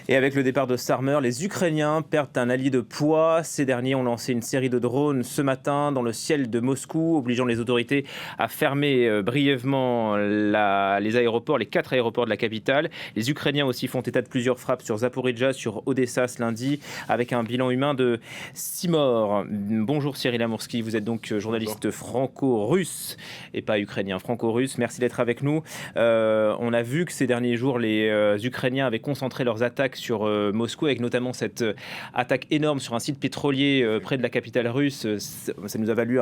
Et avec le départ de Starmer, les Ukrainiens perdent un allié de poids. Ces derniers ont lancé une série de drones ce matin dans le ciel de Moscou, obligeant les autorités à fermer brièvement les aéroports, les 4 aéroports de la capitale. Les Ukrainiens aussi font état de plusieurs frappes sur Zaporijjia, sur Odessa ce lundi, avec un bilan humain de 6 morts. Bonjour Cyril Amourski, vous êtes donc journaliste franco-russe et pas ukrainien, franco-russe. Merci d'être avec nous. On a vu que ces derniers jours, les Ukrainiens avaient concentré leurs attaques sur Moscou, avec notamment cette attaque énorme sur un site pétrolier près de la capitale russe. Ça nous a valu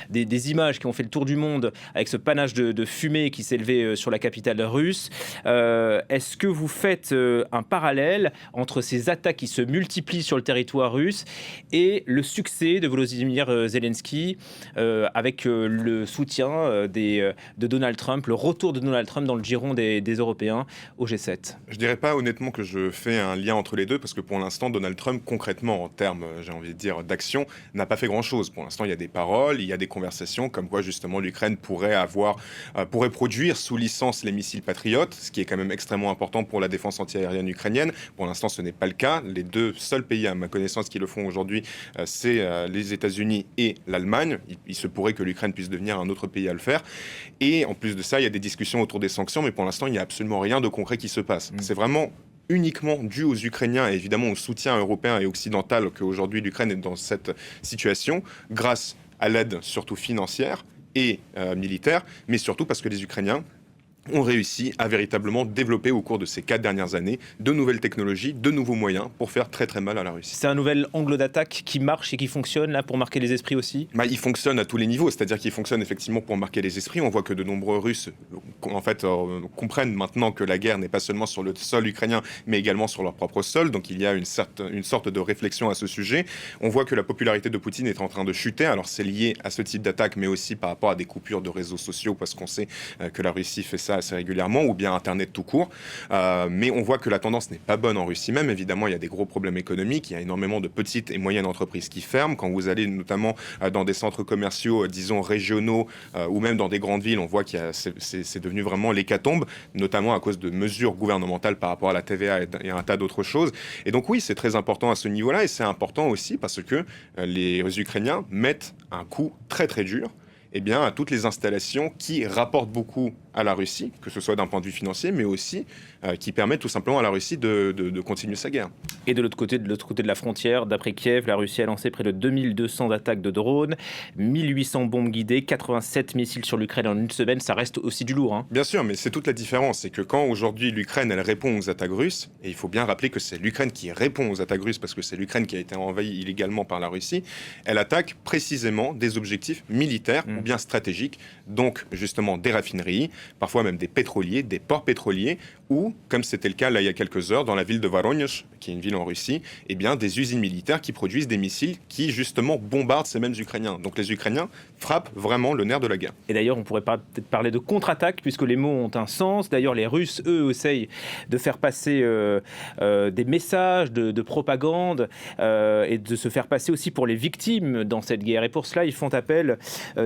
des images qui ont fait le tour du monde, avec ce panache de fumée qui s'élevait sur la capitale russe. Est-ce que vous faites un parallèle entre ces attaques qui se multiplient sur le territoire russe et le succès de Volodymyr Zelensky avec le soutien de Donald Trump, le retour de Donald Trump dans le giron des Européens au G7? Je dirais pas honnêtement que je fais un lien entre les deux, parce que pour l'instant, Donald Trump, concrètement, en termes, j'ai envie de dire, d'action, n'a pas fait grand-chose. Pour l'instant, il y a des paroles, il y a des conversations, comme quoi justement l'Ukraine pourrait produire sous licence les missiles Patriot, ce qui est quand même extrêmement important pour la défense antiaérienne ukrainienne. Pour l'instant, ce n'est pas le cas. Les deux seuls pays, à ma connaissance, qui le font aujourd'hui, c'est les États-Unis et l'Allemagne. Il se pourrait que l'Ukraine puisse devenir un autre pays à le faire. Et en plus de ça, il y a des discussions autour des sanctions, mais pour l'instant, il n'y a absolument rien de concret qui se passe. C'est vraiment uniquement dû aux Ukrainiens et évidemment au soutien européen et occidental qu'aujourd'hui l'Ukraine est dans cette situation, grâce à l'aide surtout financière et militaire, mais surtout parce que les Ukrainiens ont réussi à véritablement développer au cours de ces 4 dernières années de nouvelles technologies, de nouveaux moyens pour faire très très mal à la Russie. C'est un nouvel angle d'attaque qui marche et qui fonctionne là pour marquer les esprits aussi? Il fonctionne à tous les niveaux, c'est-à-dire qu'il fonctionne effectivement pour marquer les esprits. On voit que de nombreux Russes comprennent maintenant que la guerre n'est pas seulement sur le sol ukrainien, mais également sur leur propre sol. Donc il y a une sorte de réflexion à ce sujet. On voit que la popularité de Poutine est en train de chuter. Alors c'est lié à ce type d'attaque, mais aussi par rapport à des coupures de réseaux sociaux, parce qu'on sait que la Russie fait ça assez régulièrement, ou bien Internet tout court. Mais on voit que la tendance n'est pas bonne en Russie même. Évidemment, il y a des gros problèmes économiques. Il y a énormément de petites et moyennes entreprises qui ferment. Quand vous allez notamment dans des centres commerciaux, disons régionaux, ou même dans des grandes villes, on voit c'est devenu vraiment l'hécatombe, notamment à cause de mesures gouvernementales par rapport à la TVA et un tas d'autres choses. Et donc oui, c'est très important à ce niveau-là, et c'est important aussi parce que les Ukrainiens mettent un coup très très dur à toutes les installations qui rapportent beaucoup à la Russie, que ce soit d'un point de vue financier, mais aussi qui permettent tout simplement à la Russie de continuer sa guerre. Et de l'autre côté de la frontière, d'après Kiev, la Russie a lancé près de 2200 attaques de drones, 1800 bombes guidées, 87 missiles sur l'Ukraine en une semaine. Ça reste aussi du lourd. Bien sûr, mais c'est toute la différence. C'est que quand aujourd'hui l'Ukraine, elle répond aux attaques russes, et il faut bien rappeler que c'est l'Ukraine qui répond aux attaques russes, parce que c'est l'Ukraine qui a été envahie illégalement par la Russie, elle attaque précisément des objectifs militaires ou bien stratégiques, donc justement des raffineries, parfois même des pétroliers, des ports pétroliers, ou, comme c'était le cas là il y a quelques heures, dans la ville de Voronezh, qui est une ville en Russie, des usines militaires qui produisent des missiles qui justement bombardent ces mêmes Ukrainiens. Donc les Ukrainiens frappent vraiment le nerf de la guerre. Et d'ailleurs, on pourrait peut-être parler de contre-attaque, puisque les mots ont un sens. D'ailleurs, les Russes, eux, essayent de faire passer des messages de propagande et de se faire passer aussi pour les victimes dans cette guerre. Et pour cela, ils font appel,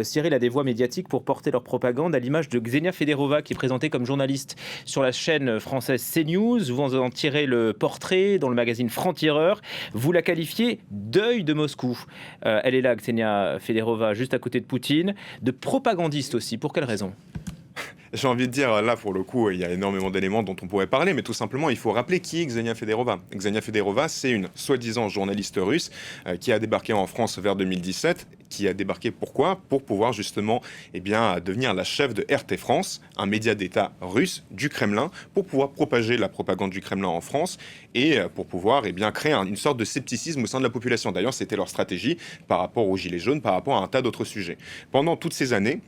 Cyril, à des voix médiatiques pour porter leur propagande, à l'image de Ksenia Federova, qui est présentée comme journaliste sur la chaîne française CNews. Vous en tirez le portrait dans le magazine Franc-Tireur. Vous la qualifiez d'œil de Moscou. Elle est là, Ksenia Federova, juste à côté de Poutine, de propagandiste aussi. Pour quelle raison ? J'ai envie de dire, là, pour le coup, il y a énormément d'éléments dont on pourrait parler, mais tout simplement, il faut rappeler qui est Ksenia Federova. Ksenia Federova, c'est une soi-disant journaliste russe qui a débarqué en France vers 2017. Qui a débarqué pourquoi ? Pour pouvoir justement devenir la chef de RT France, un média d'État russe du Kremlin, pour pouvoir propager la propagande du Kremlin en France et pour pouvoir créer une sorte de scepticisme au sein de la population. D'ailleurs, c'était leur stratégie par rapport aux Gilets jaunes, par rapport à un tas d'autres sujets. Pendant toutes ces années,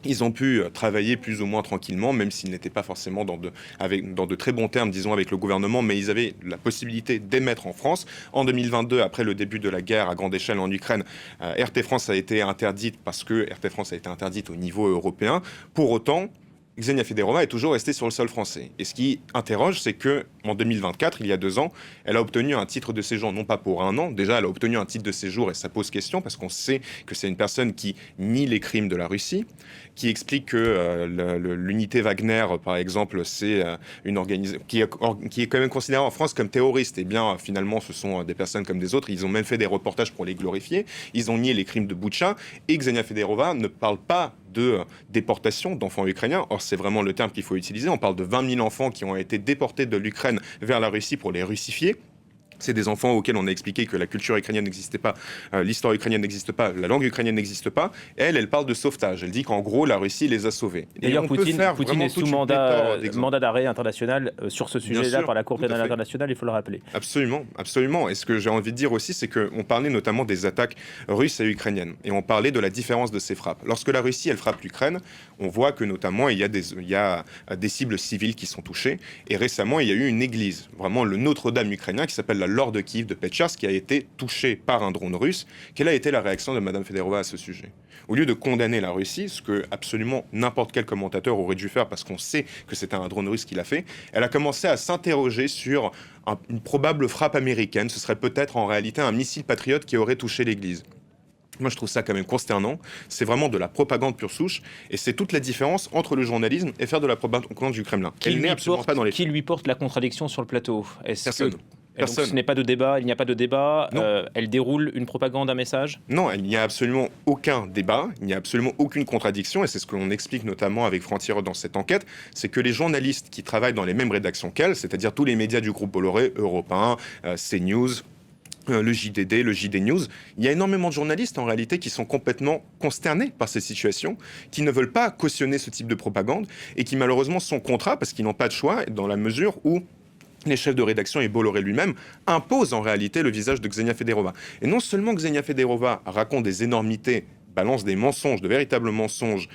ils ont pu travailler plus ou moins tranquillement, même s'ils n'étaient pas forcément dans de très bons termes, disons, avec le gouvernement, mais ils avaient la possibilité d'émettre en France. En 2022, après le début de la guerre à grande échelle en Ukraine, RT France a été interdite parce que RT France a été interdite au niveau européen. Pour autant, Ksenia Federova est toujours restée sur le sol français. Et ce qui interroge, c'est qu'en 2024, il y a 2 ans, elle a obtenu un titre de séjour, non pas pour 1 an, déjà elle a obtenu un titre de séjour et ça pose question parce qu'on sait que c'est une personne qui nie les crimes de la Russie, qui explique que l'unité Wagner, par exemple, c'est une organisation qui est quand même considérée en France comme terroriste. Et bien, finalement, ce sont des personnes comme des autres. Ils ont même fait des reportages pour les glorifier. Ils ont nié les crimes de Boutcha. Et Ksenia Federova ne parle pas de déportation d'enfants ukrainiens. Or, c'est vraiment le terme qu'il faut utiliser. On parle de 20 000 enfants qui ont été déportés de l'Ukraine vers la Russie pour les russifier. C'est des enfants auxquels on a expliqué que la culture ukrainienne n'existait pas, l'histoire ukrainienne n'existe pas, la langue ukrainienne n'existe pas. Et elle parle de sauvetage. Elle dit qu'en gros, la Russie les a sauvés. D'ailleurs, Poutine est sous mandat d'arrêt international sur ce sujet-là par la Cour pénale internationale, il faut le rappeler. Absolument, absolument. Et ce que j'ai envie de dire aussi, c'est qu'on parlait notamment des attaques russes et ukrainiennes. Et on parlait de la différence de ces frappes. Lorsque la Russie, elle frappe l'Ukraine, on voit que notamment, il y a des cibles civiles qui sont touchées. Et récemment, il y a eu une église, vraiment le Notre-Dame ukrainien, qui s'appelle la Lord de Kiev de Petcharsk, qui a été touchée par un drone russe. Quelle a été la réaction de Madame Federova à ce sujet? Au lieu de condamner la Russie, ce que absolument n'importe quel commentateur aurait dû faire parce qu'on sait que c'était un drone russe qui l'a fait, elle a commencé à s'interroger sur une probable frappe américaine. Ce serait peut-être en réalité un missile patriote qui aurait touché l'église. Moi, je trouve ça quand même consternant. C'est vraiment de la propagande pure souche. Et c'est toute la différence entre le journalisme et faire de la propagande du Kremlin. Elle n'est absolument pas dans les faits. Qui lui porte la contradiction sur le plateau? Personne. Donc, ce n'est pas de débat, il n'y a pas de débat, elle déroule une propagande, un message? Non, il n'y a absolument aucun débat, il n'y a absolument aucune contradiction, et c'est ce que l'on explique notamment avec Frontières dans cette enquête, c'est que les journalistes qui travaillent dans les mêmes rédactions qu'elle, c'est-à-dire tous les médias du groupe Bolloré, Europe 1, CNews, le JDD, le JD News, il y a énormément de journalistes en réalité qui sont complètement consternés par ces situations, qui ne veulent pas cautionner ce type de propagande, et qui malheureusement sont contraints parce qu'ils n'ont pas de choix, dans la mesure où les chefs de rédaction et Bolloré lui-même imposent en réalité le visage de Ksenia Federova. Et non seulement Ksenia Federova raconte des énormités, balance des mensonges, de véritables mensonges,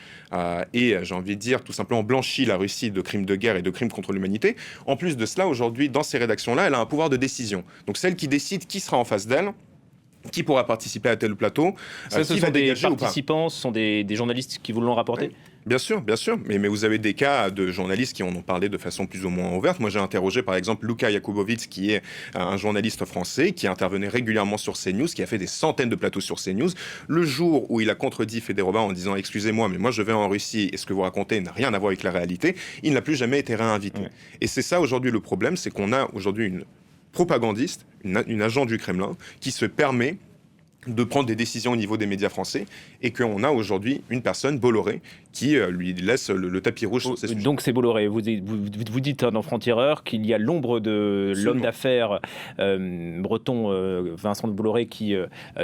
et j'ai envie de dire tout simplement blanchit la Russie de crimes de guerre et de crimes contre l'humanité. En plus de cela, aujourd'hui, dans ces rédactions-là, elle a un pouvoir de décision. Donc celle qui décide qui sera en face d'elle, qui pourra participer à tel plateau, ce sont des participants, ce sont des journalistes qui vous l'ont rapporté? Bien sûr, mais vous avez des cas de journalistes qui en ont parlé de façon plus ou moins ouverte. Moi, j'ai interrogé par exemple Luka Jakubowicz, qui est un journaliste français qui intervenait régulièrement sur CNews, qui a fait des centaines de plateaux sur CNews. Le jour où il a contredit Federova en disant « Excusez-moi, mais moi je vais en Russie et ce que vous racontez n'a rien à voir avec la réalité », il n'a plus jamais été réinvité. Ouais. Et c'est ça aujourd'hui le problème, c'est qu'on a aujourd'hui une propagandiste, une agent du Kremlin, qui se permet de prendre des décisions au niveau des médias français, et qu'on a aujourd'hui une personne, Bolloré, qui lui laisse le tapis rouge sur ces sujets. Donc c'est Bolloré, vous dites dans Frontières qu'il y a l'ombre de l'homme d'affaires breton Vincent de Bolloré qui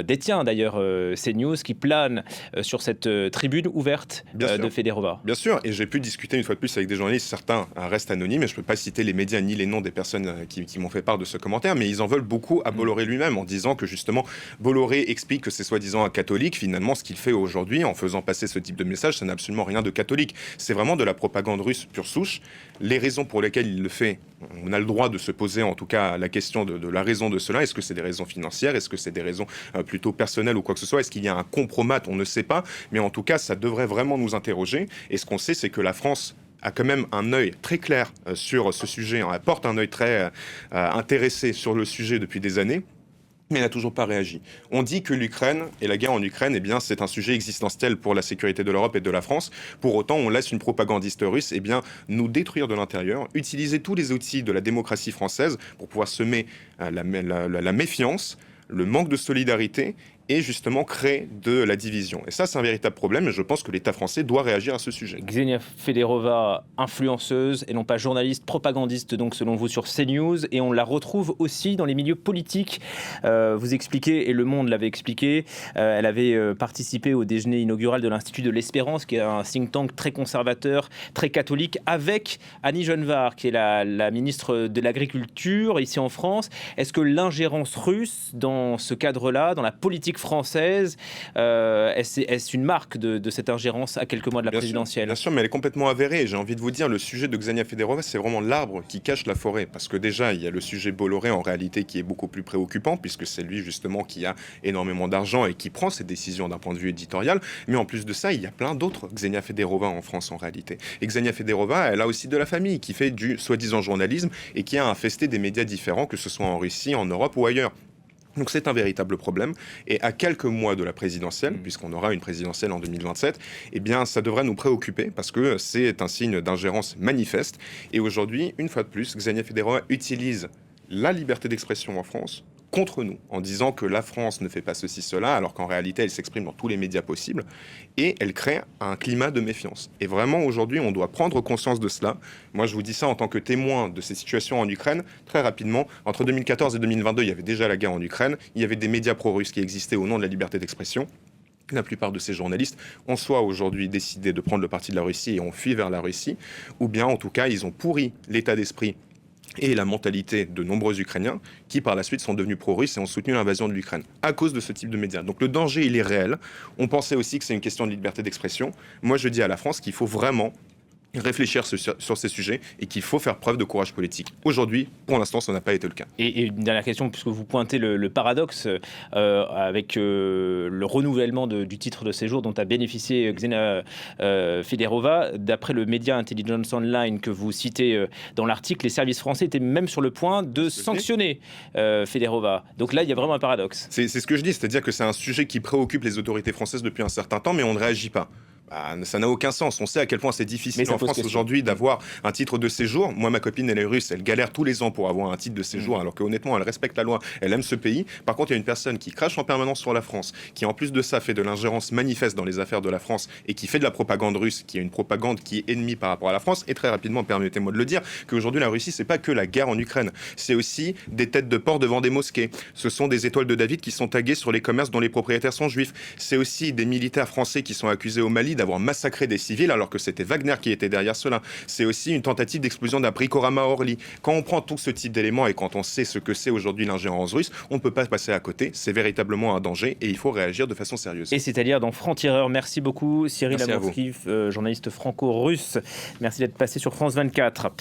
détient d'ailleurs CNews, qui plane sur cette tribune ouverte de Federova. Bien sûr, et j'ai pu discuter une fois de plus avec des journalistes, certains restent anonymes, et je ne peux pas citer les médias ni les noms des personnes qui m'ont fait part de ce commentaire, mais ils en veulent beaucoup à Bolloré lui-même, en disant que justement Bolloré explique que c'est soi-disant un catholique. Finalement, ce qu'il fait aujourd'hui en faisant passer ce type de message, ça n'a absolument rien de catholique. C'est vraiment de la propagande russe pure souche. Les raisons pour lesquelles il le fait, on a le droit de se poser en tout cas la question de la raison de cela. Est-ce que c'est des raisons financières? Est-ce que c'est des raisons plutôt personnelles ou quoi que ce soit? Est-ce qu'il y a un compromat? On ne sait pas. Mais en tout cas, ça devrait vraiment nous interroger. Et ce qu'on sait, c'est que la France a quand même un œil très clair sur ce sujet. Elle porte un œil très intéressé sur le sujet depuis des années. Mais elle n'a toujours pas réagi. On dit que l'Ukraine et la guerre en Ukraine, eh bien, c'est un sujet existentiel pour la sécurité de l'Europe et de la France. Pour autant, on laisse une propagandiste russe, eh bien, nous détruire de l'intérieur, utiliser tous les outils de la démocratie française pour pouvoir semer la méfiance, le manque de solidarité et justement créer de la division. Et ça, c'est un véritable problème, et je pense que l'État français doit réagir à ce sujet. Ksenia Federova, influenceuse et non pas journaliste, propagandiste, donc selon vous sur CNews, et on la retrouve aussi dans les milieux politiques. Vous expliquez, et Le Monde l'avait expliqué, elle avait participé au déjeuner inaugural de l'Institut de l'Espérance, qui est un think tank très conservateur, très catholique, avec Annie Genevard, qui est la ministre de l'Agriculture ici en France. Est-ce que l'ingérence russe dans ce cadre-là, dans la politique française. Est-ce une marque de cette ingérence à quelques mois de la présidentielle ? Bien sûr, mais elle est complètement avérée. J'ai envie de vous dire, le sujet de Xenia Federova, c'est vraiment l'arbre qui cache la forêt. Parce que déjà, il y a le sujet Bolloré en réalité qui est beaucoup plus préoccupant, puisque c'est lui justement qui a énormément d'argent et qui prend ses décisions d'un point de vue éditorial. Mais en plus de ça, il y a plein d'autres Xenia Federova en France en réalité. Et Xenia Federova, elle a aussi de la famille qui fait du soi-disant journalisme et qui a infesté des médias différents, que ce soit en Russie, en Europe ou ailleurs. Donc c'est un véritable problème. Et à quelques mois de la présidentielle, puisqu'on aura une présidentielle en 2027, eh bien ça devrait nous préoccuper parce que c'est un signe d'ingérence manifeste. Et aujourd'hui, une fois de plus, Xenia Federova utilise la liberté d'expression en France contre nous, en disant que la France ne fait pas ceci, cela, alors qu'en réalité, elle s'exprime dans tous les médias possibles, et elle crée un climat de méfiance. Et vraiment, aujourd'hui, on doit prendre conscience de cela. Moi, je vous dis ça en tant que témoin de ces situations en Ukraine. Très rapidement, entre 2014 et 2022, il y avait déjà la guerre en Ukraine, il y avait des médias pro-russes qui existaient au nom de la liberté d'expression. La plupart de ces journalistes ont soit aujourd'hui décidé de prendre le parti de la Russie et ont fui vers la Russie, ou bien, en tout cas, ils ont pourri l'état d'esprit et la mentalité de nombreux Ukrainiens qui par la suite sont devenus pro-russes et ont soutenu l'invasion de l'Ukraine à cause de ce type de médias. Donc le danger, il est réel. On pensait aussi que c'est une question de liberté d'expression. Moi, je dis à la France qu'il faut vraiment réfléchir sur ces sujets et qu'il faut faire preuve de courage politique. Aujourd'hui, pour l'instant, ça n'a pas été le cas. Et une dernière question, puisque vous pointez le paradoxe avec le renouvellement du titre de séjour dont a bénéficié Xenia Federova. D'après le média Intelligence Online que vous citez dans l'article, les services français étaient même sur le point de sanctionner Federova. Donc là, il y a vraiment un paradoxe. C'est ce que je dis, c'est-à-dire que c'est un sujet qui préoccupe les autorités françaises depuis un certain temps, mais on ne réagit pas. Ça n'a aucun sens. On sait à quel point c'est difficile en France aujourd'hui d'avoir un titre de séjour. Moi, ma copine, elle est russe, elle galère tous les ans pour avoir un titre de séjour, alors qu'honnêtement, elle respecte la loi, elle aime ce pays. Par contre, il y a une personne qui crache en permanence sur la France, qui en plus de ça fait de l'ingérence manifeste dans les affaires de la France et qui fait de la propagande russe, qui est une propagande qui est ennemie par rapport à la France. Et très rapidement, permettez-moi de le dire, qu'aujourd'hui, la Russie, c'est pas que la guerre en Ukraine, c'est aussi des têtes de porc devant des mosquées. Ce sont des étoiles de David qui sont taguées sur les commerces dont les propriétaires sont juifs. C'est aussi des militaires français qui sont accusés au Mali d'avoir massacré des civils alors que c'était Wagner qui était derrière cela. C'est aussi une tentative d'explosion d'un bricorama à Orly. Quand on prend tout ce type d'éléments et quand on sait ce que c'est aujourd'hui l'ingérence russe, on ne peut pas passer à côté. C'est véritablement un danger et il faut réagir de façon sérieuse. Et c'est à lire dans Franc-Tireur. Merci beaucoup Cyril Amourski, journaliste franco-russe. Merci d'être passé sur France 24.